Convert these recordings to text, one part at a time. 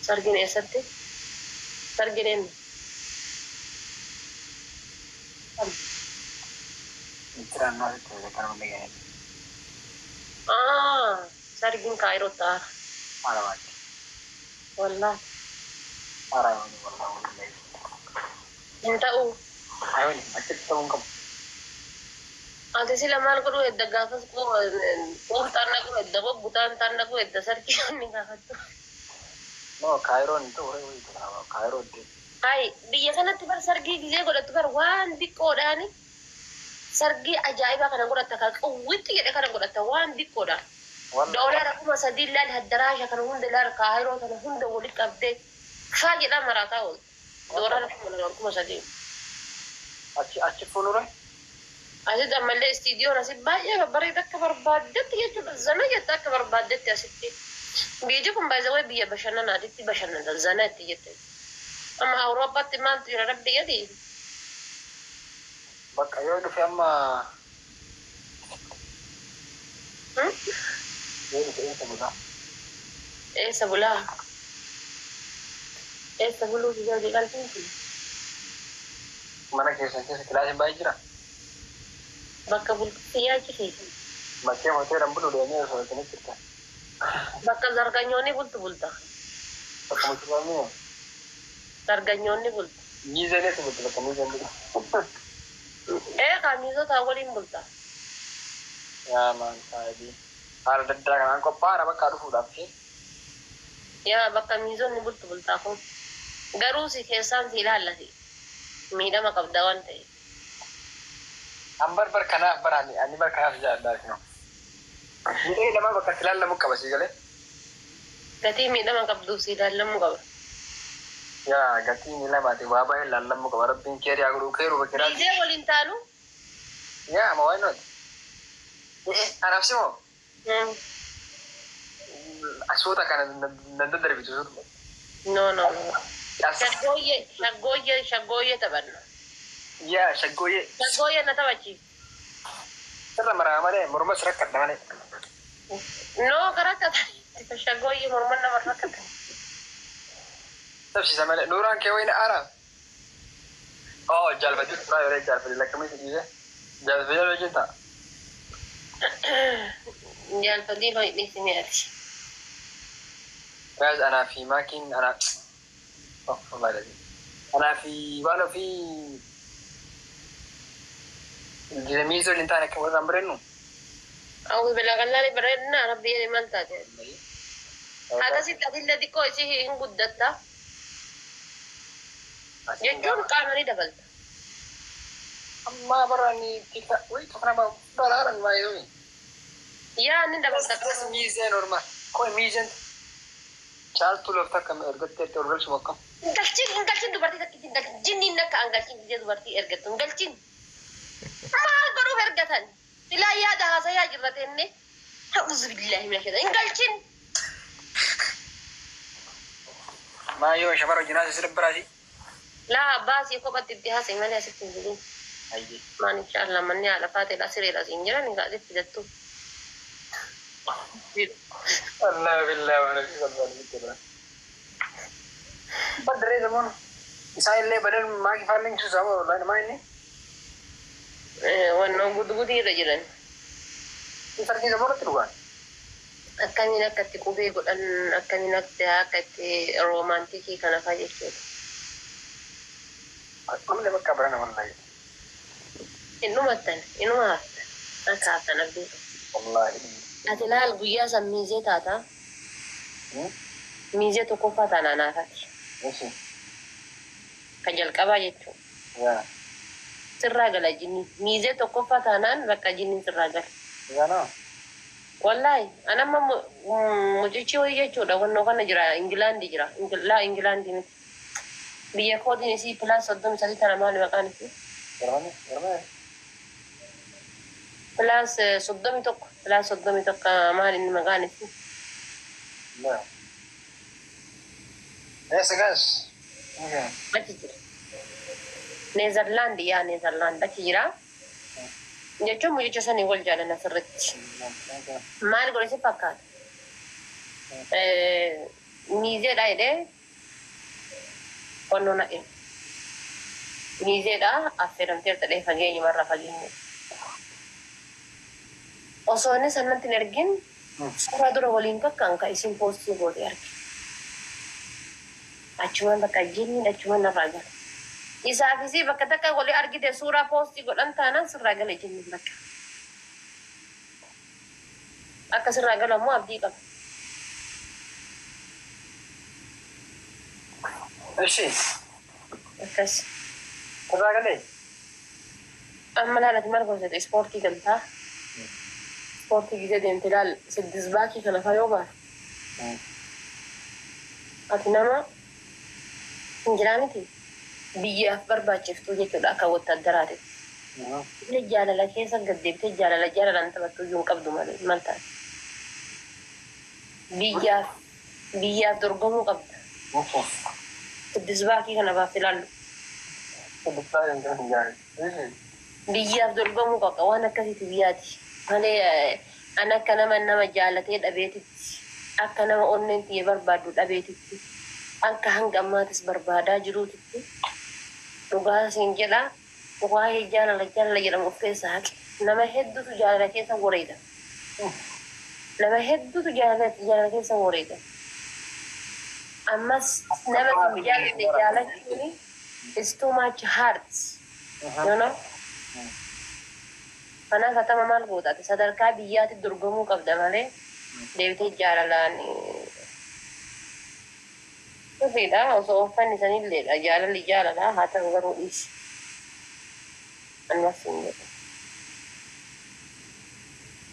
sargin eessatti sargineen sargin kaayirota wallah enta'u ati sila maal godhu edda gaafas qoon tanna godhu edda bobbutaan tanna godhu edda sargin ni gaafattu no kairon itu kairon hai biyya kanatti bar sargii gizee godhattu bar waan diqqoodhaani sargii ajaa'iba kana godhatta kan qawwitti jedhe kana godhatta waan diqqoodha doolara kuma sadii laal haddaraasha kana hunda laal kaayiroo kana hunda wali qabdee kaa jedha marataa ol doolara kuma sadii achi fuulura asitti ammallee istiidiyoon asit baay'ee babbareeda akka barbaaddetti jechuudha zana jetta akka barbaaddetti asitti biyyi kun baay'ee biyya bashannanaatitti bashannana zana itti jette amma awurooppaatti maaltu jira rabbi yadi bakka yoo dhufe amma eessa bulaa eessa buluu jira qalbiin mana keessa kilaasiin baay'ee jira bakka bultii yaachifeetu bakkee hoteelan bulu deemee osoo isin jirta bakka zarganyoonni bultu bulta bakka mutuuramee zarganyoonni bultu miizeeneetu bultu bakka miizeen bulu kaamiisota waliin bulta yaa maan saayibii haala daddaa kanaan qophaa'aadha bakka dhufuudhaaf yaa bakka miizonni bultu bultaa kun garuu si keessaan si ilaallati miidhama qabda waan ta'e ambar kanaaf baraani ani bar kanaaf jaalladha kino miidhama bakka ilaallamu qaba si galee gatii miidhama qabdu si ilaallamu qaba yaa gatii miidhamaati waa baay'ee ilaallamu qaba rabbiin keerii aguruu keeruu bakkiraa miizee waliin taanu yaa ma waay nooti anaaf simoo asuuta kana nanda darbitu suutu no shaggooyyee taphanna yaa shaggooyyee na taphachi sirra maraa malee mormas rakkadha malee no karakkata shaggooyyee morman nama rakkata tabsiisa malee nuuraan kee wayna aaraam jaalfati turaa yeroo jaalfati lakkamii dhiise jaalfati yeroo jinta jaalfati hoyni siniyaati guys anaa fi maakiin anaa fi waan ofii miizoo hin taane akka warraan barennu awwi bilaqallaa bareedna rabbi jedhe maal taate akkasitti atilla xiqqoo isii hin guddatta jechuun qaamanii dabalta amma barani tika wait kana ba bararan mayo yaa ni dabalta kas miizee normal ko miizeen chaltu lofta kam ergatte torgal sumakam galchin dubartii takkitti jinni nakka angalchin jee dubartii ergattu galchin maal godhuuf ergatan silaa yaada haasayaa jirratenne a'uuzu billahi mina shaytaan galchin mayo shabara jinaasa sirbaraasi laa baasii kophatti itti haasee malee asitti hin jirin ayye maan inshallah manni haala faateedha sireedha siin jiran gaasitti jattu Allah billah wa nabi sallallahu alaihi wasallam badre zaman isaille badan maaki falling su sama wallahi ma inni wannan gudgudi irra jiran intarki zaman turuan akkamiin akkatti qubee godhan akkamiin akkatti roomaantikii kana faa jechuudha amne bakka barana wallahi inuma haftan akka haftan abduu wallahi ati laal guyyaa san miizee taata miizee tokkoffaa taanaa naafati ka jalqabaa jechuudha sirraa gala jinni miizee tokkoffaa taanaan bakka jinniin sirraa gala wallahi anamma mucichi hoyi jechuudha wannoo kana jira ingilaandi jira ingilaandi miti biyya koodiin isii pilaas 33 tana maali maqaan isii pilaas 31 maali inni maqaan isii guys achi jira neezerlaandi yaa neezerlaandi achi jira jechuun mucicha sanii wal jaalana sirritti maal godhe si fakkaata miizeedha jedhee qonnoo naqe. Miizeedha affeeramtee ta'ee fageenyumarra fageenya. Osoo inni sanatti hin ergin suuraa dura waliin kakkaan ka isin poostii gootee arge. Achumaan bakka jenniin achumaan narraa gala. Isaafis bakka takka walii argite suuraa poostii godhan taanaan sirraa gala jenniin bakka. Akka sirraa galu ammoo abdii qaba. Eshi. Akkas. Sirraa galee? Amma laalati maal goosete ispoortii galtaa. Ispoortii gisee deemte laal siddis baakii kana fayoo baata. Ati nama hinjiraaniti biyyaaf barbaachiftuu jechuudha akka wottaaddaraati. Biyya jaalala keessa gaddeebitee jaalalaan taphattuu iyyuu hin qabdu malee maal taate. Biyyaaf dorgomuu qabda. Siddis baakii kana baafte laallu. Biyyaaf dorgomuu qabda waan akkasiiti biyyaati. Malee an akka nama jaalatee dhabeetitti akka nama onneen xiyye barbaaddu dhabeetitti akka hanga ammaatis barbaadaa jiruutitti dhugaa siin jedha waa'ee jaalala jedhamu of keessa haqe nama hedduutu jaalala keessa wareega. Nama hedduutu jaalala keessa wareega. Ammas nama kan jaalate jaalachuuni is too much hard. You know? Kanaaf hatama maal gootaate sadarkaa biyyaatti dorgomuu qabda malee deebitee jaalalaan sirriidha osoo uffanni sanilleedha jaalalli jaalalaa haa ta'u garuu dhiisi. Annas hin jedhu.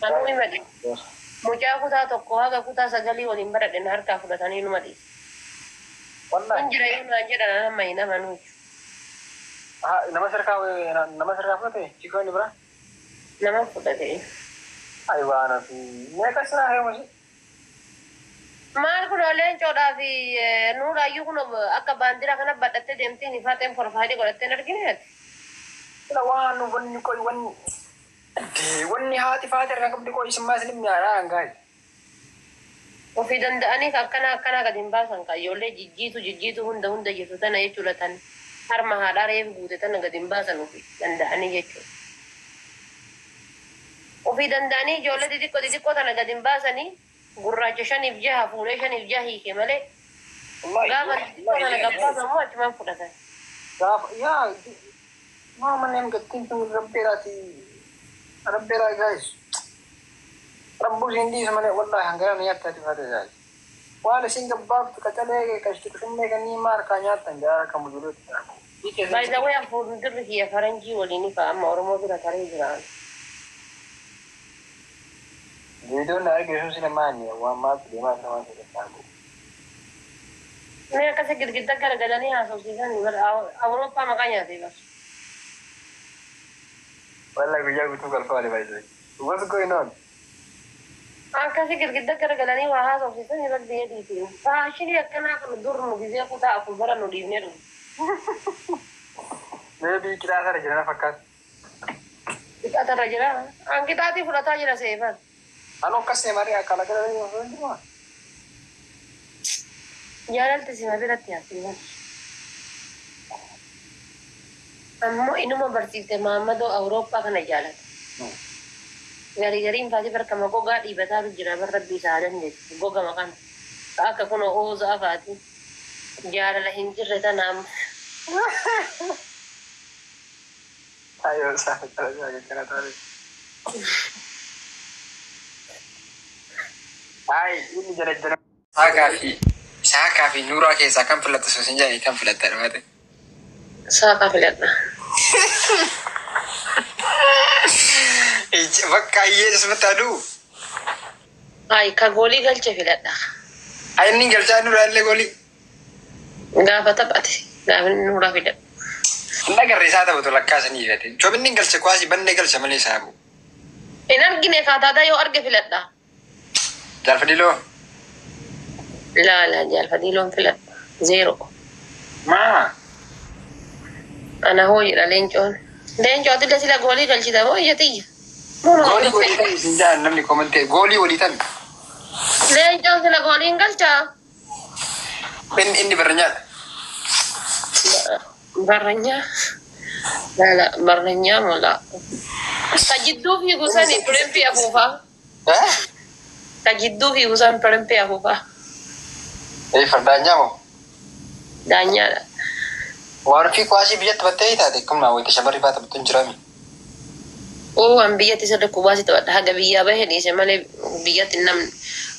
Anuu hima dhiisi. Mucaa kutaa tokko haga kutaa 9 waliin baradhe na harkaa fudhatanii numa dhiisi. Kun jira yoo naan jedhan nama hin amanuu. Nama sarkaa fudhate chiikoo inni biraa? Nama fudhate. Aywaana fi meeqa sinaa heemusi? Maal kun oleen coodhaa fi nuuraayyuu kun akka baandiraa kana badhattee deemtiin ifaateen forfaadii godhatteen argineeti. Waan wanni haati faate irraa qabdi qoo isin maasin mi'aadhaa hangaa'e. Ofii danda'anii akkana gadi hin baasan kan ijoollee jijjiitu hunda jirtu tana jechuudha tan harma haadhaa reefu guute tana gadi hin baasan ofii danda'anii jechuudha. Ofii danda'anii ijoollee xixiqqoo tana gadi hin baasanii gurraacha 5 fi 6 fuulee 5 fi 6 hiike malee gaafa xixiqqoo tana gabbaasan moo achumaan fudhatan. Yaa maama neem gattiin tun rabbeeraa gaayis. Rabbus hindiisa malee wallahi hangara na nyaataati faate gaayis. Waan isin gabbaaftu qacalee qashti kushumee kannii maarkaa nyaattan jaara kan bujulooti. By the way, fuuldirri kiyya faranjii waliin ifa amma Oromoo bira taree jiraan. Videoon na argisiisu sinemaani waan maatu deemaa sana waan ta'eef. Mee akkasa girgidda garagalanii haasofsiisan Awurooppaa maqaa nyaatee basu. Wallahi guyyaa guutuu galfaa wali baay'ee. What's going on? Akkasi girgidda garagalanii waa haasofsiisan irra biyya dhiitiin. Faashinii akkanaa kan dur nu gizee kutaa afur bara nu dhiifnee dhufu. Maybe kitaaba irra jira fakkaata. Kitaaba irra jira. An kitaabii fudhataa jira seefan. Anu akkasii marii akka lagaa jiru. Jaalalti sima biratti haasisan. Ammoo inuma barsiifte Maammadoo Awurooppaa kana jaalata. Gariin faati barkama gogaa dhiibataa jira bar rabbii isaa dandeessu gogama kana. Akka kun ooza afaati. Jaalala hin jirre tanaam. Ayo saa kana taale. Hai, ini jara-jara. Saakaa fi nuuraa keessaa kan filatta sosin jedhanii kan filatta dhumate. Saakaa filadha. Bakka iyyee dasmatti aduu. Hai, ka goolii galche filadha. Hai, inni galchaa nuuraa illee goolii. Gaafa taphate gaafa nuuraa filadha. Inni agarree isaa taphatu lakkaasanii fidate. Coobinni galche kwaasii bannee galcha malee saabu. Hin argine kaataataa yoo arge filadha. Jaalfadiloo. La jaalfadiloon filadha. 0. Maa. Ana hooyidha leencoon. Leencootillee sila goolii galchita hooyya xiyya. Goolii ta'e isin jaan namni komentee goolii walii tan. Leencoon sila gooliin galchaa. إني برنيان برنيا لا لا برنيا ولا تجدو في غسان برمبي أبوها تجدو في غسان برمبي أبوها إيه فردانيا مو دانيا وأنا في كواسي بيجت بتأي تادي كم ناوي تشبري بات بتنجرامي an biyyatti sirri kubaasi ta'udha haga biyyaa bahe dhiise malee biyyatti namni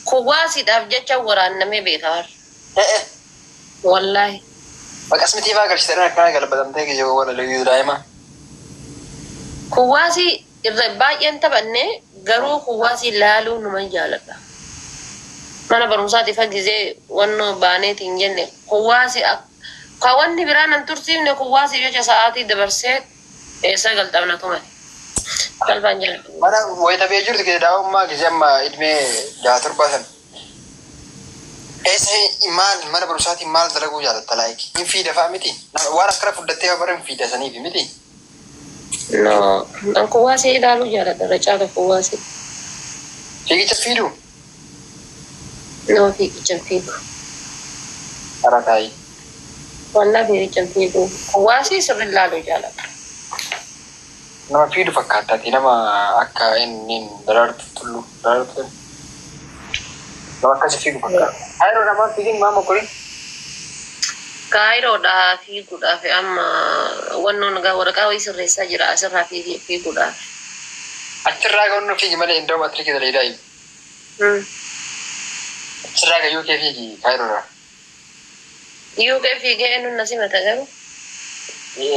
kubaasiidhaaf jecha waraannamee beekaa wallaahi. Akkasumitii faa galchitanii akkana galbatamtee kijiboo wala layyuu daa'ima. Kubaasii irra baay'een taphannee garuu kubaasii laaluu numa jaaladha. Mana barumsaatiif hagizee wannoo baaneetiin jenne kubaasii kawanni biraa nan tursiifne kubaasii jecha sa'aatii dabarsee eessa galxabna tumate. Mana wayita bee jirtu kee daa'ummaa gisee amma ilmee jaatur baasan. Eessa maal mana barumsaatiin maal dalaguu jaalatta laayiki? Hin fiida fa'aa miti? Waan akkana fudhattee bara hin fiida saniifi miti? No, an kuwaasii ilaaluu jaaladha racaata kuwaasii. Fiigicha fiiduu? No, fiigicha fiigu. Hara taa'ii. Wallaa fiigicha fiigu. Kuwaasii sirri ilaaluu jaaladha. Nama fiidu fakkaataati nama akka inni daraartu tullu daraartu nama akkasi fiigu fakkaata. Kaayiroo namaa fiigin maama kuri? Kaayiroodhaa fiiguudhaaf amma wannoon waraqaa wayii sirreessaa jira asirraa fiiguudhaaf. Achirraa gahuun fiigi malee iddoo matirikii daleedaayi. Achirraa gayyuu kee fiigi kaayiroodhaa. Iyyuu kee fiigee eenyuun na simata garuu?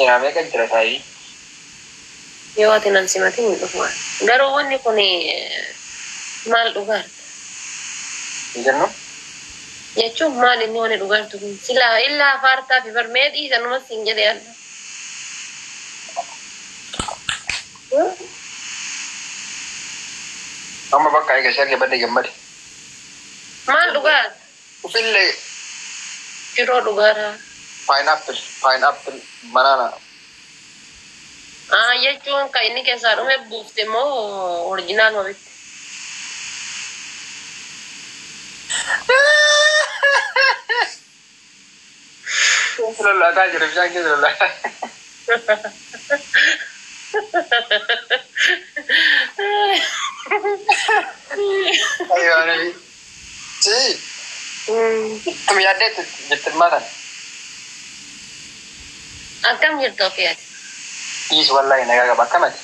Raamee kan jira taa'ii. Yoo ati nan simatiin hin dhufu. Garuu wanni kun maal dhugaarta? Jennu? Jechuun maal inni wani dhugaartu kun? Silaa illaa afaartaa fi barmee dhiisa numas hin jedhe adda. Amma bakka eega ishee badde gammade. Maal dhugaarta? Ufillee. Shiroo dhugaartaa. Pineapple, banana. Jechuun kan inni keessaa dhume buufte moo oriijinaal wabitti? Lolaataa jiru bishaan keessa lolaataa. Ayyaana si. Tumi yaaddeetu jettin maatan. Akkam jirtu ofii ati? Is wallahi nagaa qaba akkamati?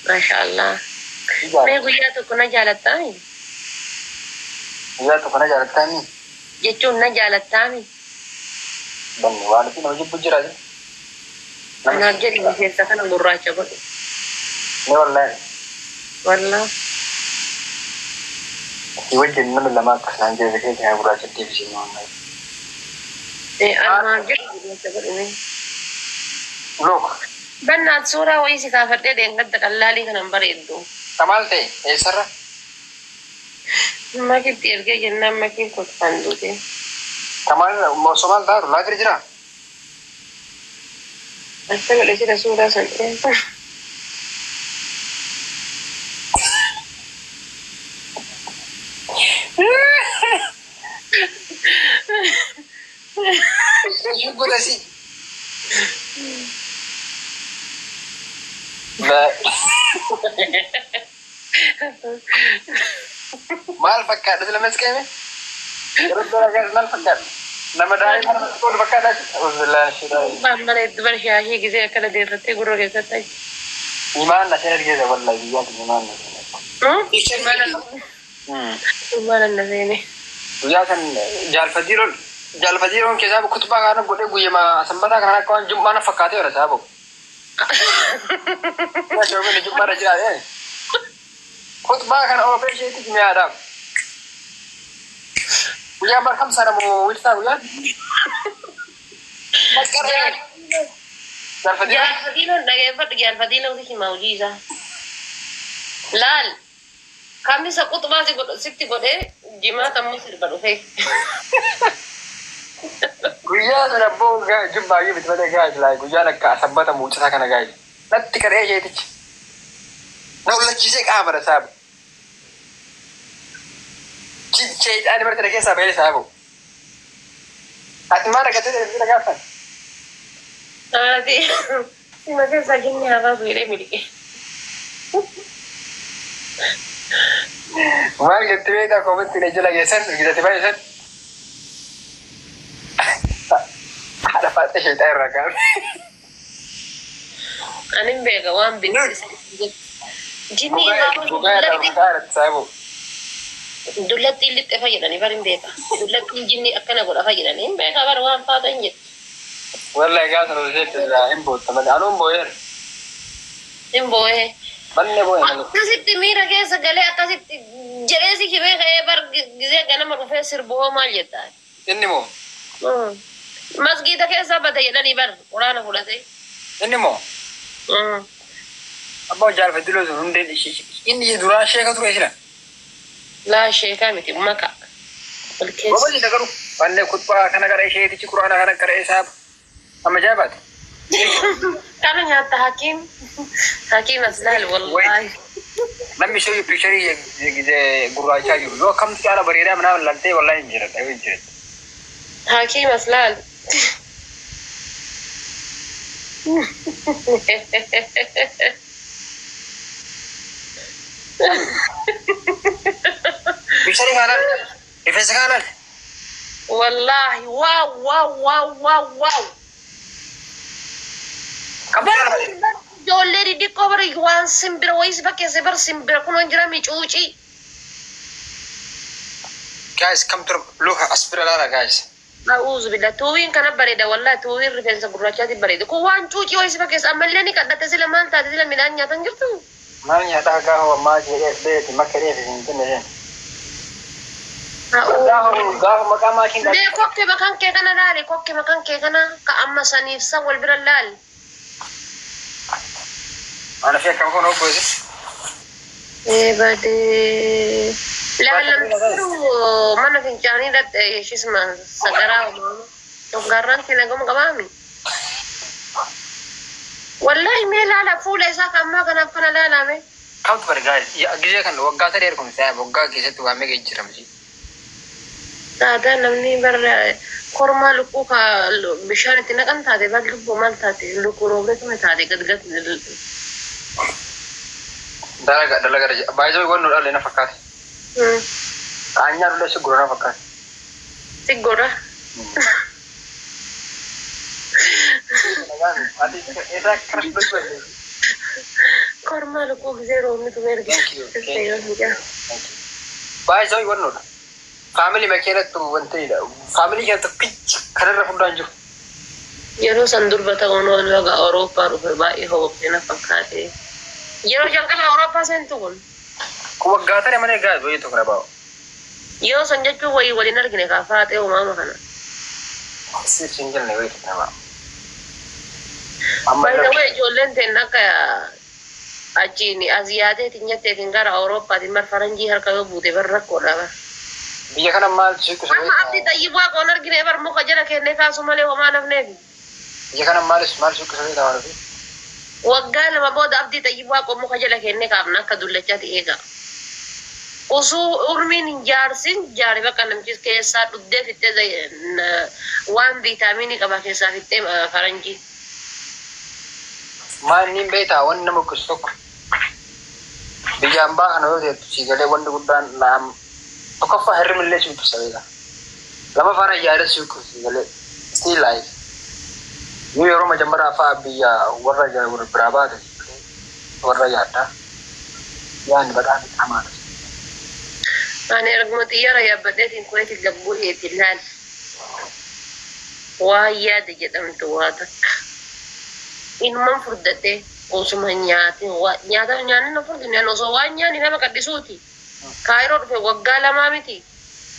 Maashaallah. Mee guyyaa tokko na jaalattaami? Guyyaa tokko na jaalattaami? Jechuun na jaalattaami? Banni waan itti nama jibbu jira jira. Anaaf jedhi keessa kana gurraacha godhu. Ni wallahi. Wallah. Si wajjin nama lama akkasaan jira keessa yaa gurraacha deebisee ni wallahi. Anaaf jedhi gurraacha godhu mee? Look. Bannaat suuraa wayii si kaafadhee deenggadda qallaalii kanan bareeddu. Kamaal ta'e eessarra? Makitti ergee jennaan makiin kotfaan duute. Kamaal Somaal daaru laagir jira? Akka godhe sida suuraa san dheessa. Shugurasi. Maal fakkaata sila meskeeme? Maal fakkaata? Nama daa'ima nama tokkoon fakkaata? Bareeddu barshaashii gisee akkana deeffattee gurra keessatti. Imaan na seen ergeessa wallahi biyyaatti imaan na seen. Imaan na seene. Guyyaa kan jaalfatiiroon keessaa kutubaa kana godhee guyyama sanbataa kana akka waan jummaa na fakkaatee jira saaboo. Shoobini jummaarra jiraate. Kutubaa kana oofee isheetti mi'aadhaaf. Guyyaa barkam sana moo wiirtaa guyyaan? Jaalfatiiroon dhageeffadhu jaalfatiiroon si himaa hojii isaa. Laal kamisa kutubaa sitti godhee jimaata ammoo sirba dhufee. Guyyaa sana abboo jubbaayyuu biti malee gaajii laayii guyyaan akka sabbata muucisaa kana gaajii. Natti kadhee isheetichi. Na ullachiisee qaamara saabu. Sheexaani bartana keessaa bahee saabu. أتمنى كتير كده قافل. هذه ما في سجني هذا غير ملكي. ما قلت بيتا كومنت نجلا يسن كده تبغى يسن. هذا فاتش يتأير ركاب. أنا مبيعه وان بنت جني دولتي اللي تفاجئني بارين بيتا دولتي جني أكنا أقول أفاجئني بيتا بروان فاضي والله قاعد نزلت إمبو تمام أنا إمبو إيه من بوي أكاسيت ميرا كيسا قالي أكاسيت جلسي كبير خيبر جزء كنا مروفيسر بوه مال جتاي إني مو مسجد كيسا بدأ يدني بر قرانا فلاتي إني مو أبغى جالس بدلو زون ده إني دوران شيء كتر إيش لا لا شيء كامتي ما كا الكيس بابا جدا كرو فاني كتبا كنا كره شيء تيجي كورانا كنا كره إسحاب أما جابت كانوا يعطى حكيم أسلال والله لما يشوي بيشري زي قراءة شاي لو كم تجارة بريرة منا لانتي والله إنجرت أيوة إنجرت حكيم أسلال بيشري كانال يفيس كانال والله واو واو واو واو واو جولري دي كوبري وان سمبر ويس بكي سبر سمبر كونو انجرا ميچوچي guys come to لوها أسبر لا guys أعوذ بالله توين كان بريدة والله توين رفينسا براچاتي بريدة كو وان چوچي ويس بكي سأمليني كده تسيلا مان تاتي ميلان نياتن جرتو مان ياتا قهوة ما جيريت بيت ما كريت جنتين قهوة مكان ما كين ده كوكي مكان كي كنا لالي كوكي مكان كي كنا كأما سنيف سوال برلال أنا فيها كم كون أبوي إيه بدي لا لم ما نفين جاني ده شو اسمه سجرا وما تقارن كنا قوم قوامي والله ما لا فول إذا كان ما كنا لا مي كم تبر جايز يا جزء كان وقعت تريكم سام وقع كيسة توامي كيجرم جي هذا نمني بر كورما لكوكا بشارة تناكن تادي بعد لكو مال تادي لكو روبرت ما تادي قد دلगा رجع بايزو يقول نقول لنا فكات أنيا ولا سجورنا فكات سجورة كورما لكو زيرو ميتو ميرجع بايزو يقول نقول family مكانة وانتي لا family كانت كيش كرر فلان جو يرو سندور بتاعونه لغا أوروبا ربما هو بينا فكاتي يرو جنكال أوروبا سنتون كوا غاتر ماني غاد وين تكنا باو يو سنجت وي ولينا لكن كافات وما مكانا سير سنجل نوي تكنا باو باي ذا واي جولن تنك أجيني أزيادة تنيت تنكار أوروبا تمر فرنجي هركا بودي برك ولا بيا كنا مال شيء كسر أما أبدي تجيبوا كونر كنا بر مخجلة كنا كاسو ماله وما نفني بيا كنا مال شيء كسر ده وارد وقال ما بود أبدي تجيبوا كم مخجلة كنا كابنا كدولة جات إيجا وسو أرمين جارسين جاري بقى نمشي كيسا تودي في تزاي وان فيتاميني كبا كيسا في تم فرنجي ما نيم بيتا وان نمو كسوك بيا أمبا أنا ودي تشيكله وان دودان نام أكفى هرم اللي شو تسويه لما فانا جالس شو كسيكله still life New York macam berapa biaya warna jauh berapa tu warna jada yang berada di mana أنا رغم تيارة يا بدأت إن كنت تجبوه تلال ويا دجت أم تواتك إن من فردته وسمع نياتي ونياتا نيانا نفرد نيانا سوى نياني لما كدسوتي كايرو في وقالة مامتي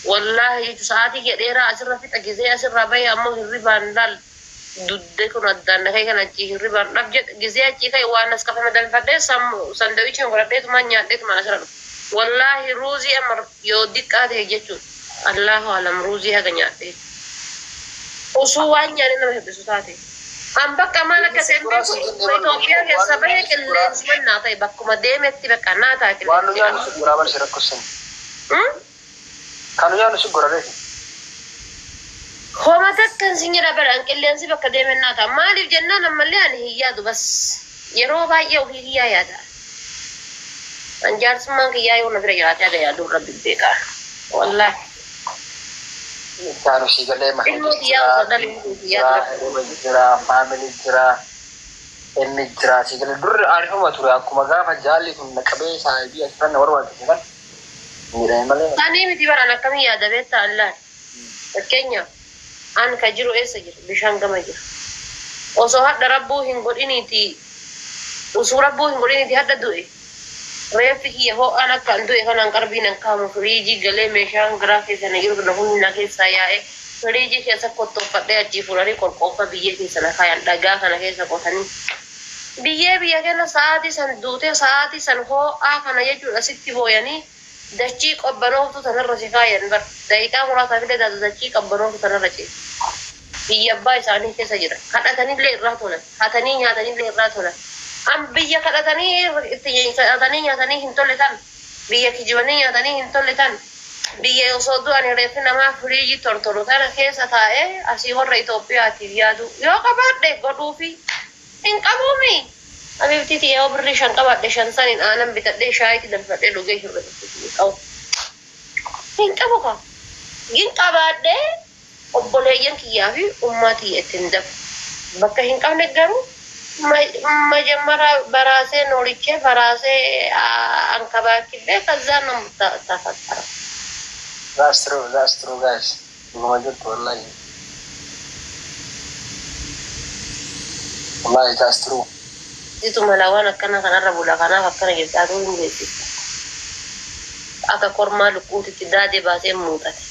والله ساعتي كديرا أسر في تجزي أسر رباي أمو هربان دال دودة كنا دان كي كنا تي هربان نبجت جزيا تي كي وانس كفا مدل فده سندويش مغربي تما نياتي تما أسر والله روزي أمر يوديك هذا يجتون الله أعلم روزي هذا نياتي وسوى نياني نمه بسوتاتي أم بقى ما لك سنبه إثيوبيا كسبه كلنس من ناتي بقى ما ديمت بقى ناتا كلنس وانو يانو سجورا برشرا كسن كانو يانو سجورا ريسي هو تكن سنجرا بران كلين سي بك ديمنا تا مالي جنان مليان هي بس يرو باي او هي يا دا انجار سمان كي ياي ونفر ياتا يا دو رب بيكا والله كانوا شي قال لي ما جرا فاميلي جرا إني جرا شي قال در عارفه ما ترى أكو مغا فجالي كنا كبي سايبي أصلا وروا كذا ميرا مالي تاني متي برانا كم يا دا بيت الله كينيا an kajiru esa jir bishan gama jir oso hadda rabbo hingodini ti usurabbo hingodini ti hadda du'e refi hiya ho ana kan du'e kanan karbi nan kamu friji gale me shan grafis na yiru na hunni na ke sayae friji ke sa kotto fadde aji furari kol kofa biye ke sana kayan daga kana ke sa kotani biye ke na saati san dute saati san ho a kana yeju asitti boyani dachi qabbano to tanarra sikayan bar daika murata fide da dachi qabbano to tanarra ci biya bay sani ke sajira kadatani le ratona hatani nyatani le ratona am biya kadatani tiyin kadatani nyatani hintoletan biya kijwani nyatani hintoletan biya osodu ani refina ma friji tortoro tan ke satae asi horre Ethiopia tiyadu yo kabade godufi in kabumi abi titi yo brishan kabade shansanin anam bitade shayti dan fade doge hirre au in kabuka gin kabade obboleeyyan kiyaafi ummati etindab bakka hin qabne garu majamara barase noliche barase ankabakille kazana mutafakkara that's true guys mawajud wallahi that's true itu malawan kana rabula kana fakkara gibtaatu ingeti aka korma lukuti tidade base mutati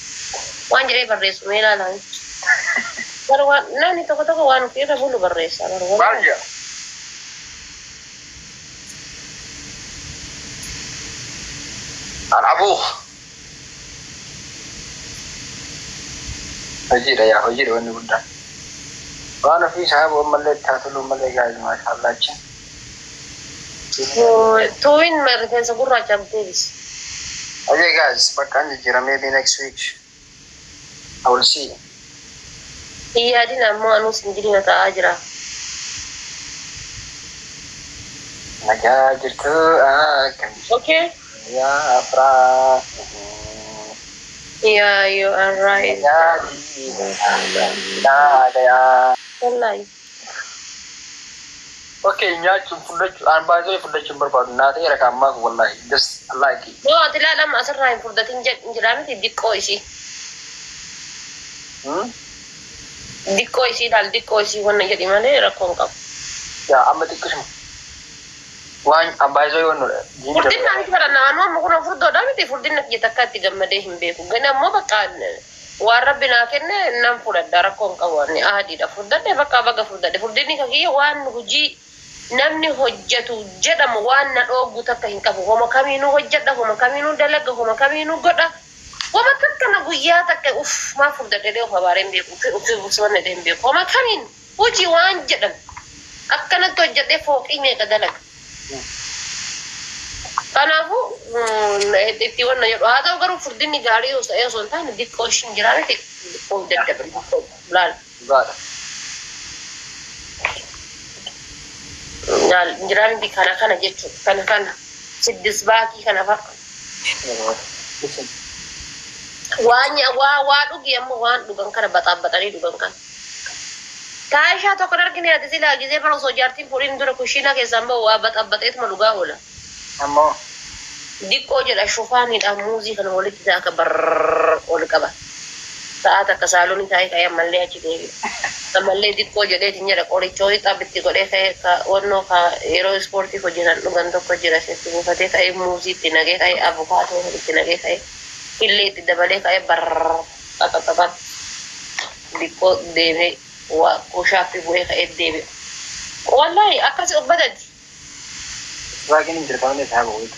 wanjire barresu mela la barwa nani toko wan kira bulu barresa barwa banja anabu hojira wani gudda wana fi sahabu malle tatulu malle guys mashallah chin toin merken sagurra chamtevis okay guys bakka jira maybe next week I will see. Iya di nama anu sendiri nggak aja. Naga jirtu akan. Okay. Ya Afra. Yeah, you are right. Ya ada ya. Wallahi. Okay, nyacu fudah anba itu fudah cumber baru nanti rekam aku wallahi just like it. No, tidak lama asal rain fudah tinjak jalan itu dikoi sih. Dikoi sih warna jadi mana rakong kau. Ya amat ikut semua. Wan anba itu warna. Furdin nanti karena anu mau kuna furdo dah mesti furdin nak kita kat tiga made himbe ku. Gana mau bakan. Warab bina kene enam fudah darakong kau warni adi dah furdan deh baga furdan deh furdin ni kaki wan huji namni hojjatu jedam wan na dogu takka hinkabu. Homa kami nu hojjada homa kami nu dalaga homa kami nu goda. وما تكنا بياتك أوف ما فرد عليه خبرين بيك وفي بسوان دين بيك وما كمين وجي وان جدا أكنا توجد فوق إني كذلك أنا هو تيوان نجار هذا وقرو فردني جاري وسأيه سلطان دي كوشين جراني تك فوق جدا بلال جراني دي كنا جتشو كنا سدس باكي كنا فا wanya wa dugi amma wan dugan kana batari dugan kan kaisha to kadar kini ati sila gize paro so jartin purin dura kushina ke samba wa batabatet maluga hola amma dikko je da shufani da muzi kan wali kita ka bar ol kaba saata ka saloni tai kay malle aci devi malle dikko je de tinya da kori choi ta bitti ko de kay ka wonno ka aero sporti ko jiran dugan to ko jira se ko fate kay muzi tinage kay avocado tinage kay Ile tidak boleh kayak kata diko deve wa kushapi boleh kayak deve. Wallahi akan sih obat aja. Lagi ni cerita ni saya boleh.